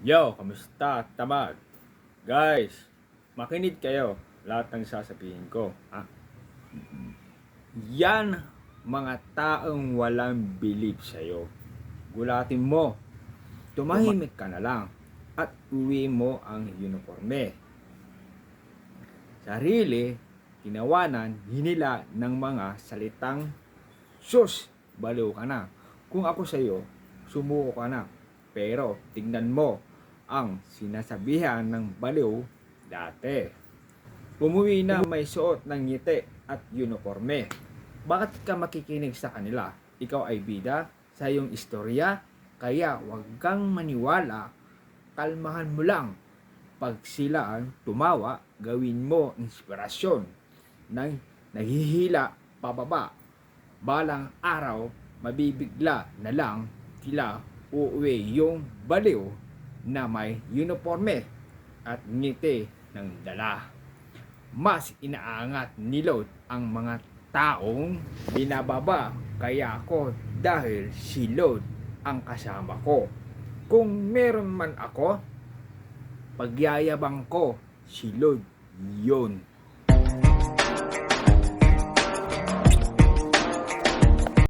Yo, kamusta? Tamad. Guys, makinig kayo lahat ng sasabihin ko. Yan mga taong walang belief sa'yo. Gulatin mo. Tumahimik ka na lang at uwi mo ang uniforme. Sarili, tinawanan, hinila ng mga salitang sus, baliw ka na. Kung ako sa'yo, sumuko ka na. Pero tingnan mo ang sinasabihan ng baliw dati. Umuwi na may suot ng ngiti at uniforme. Bakit ka makikinig sa kanila? Ikaw ay bida sa iyong istorya, kaya huwag kang maniwala. Kalmahan mo lang. Pag sila ang tumawa, gawin mo inspirasyon ng naghihila pababa. Balang araw, mabibigla na lang sila uuwi yung baliw na may uniforme at ngiti ng dala. Mas inaangat ni Lord ang mga taong binababa, kaya ako dahil si Lord ang kasama ko. Kung meron man ako, pagyayabang ko si Lord yun.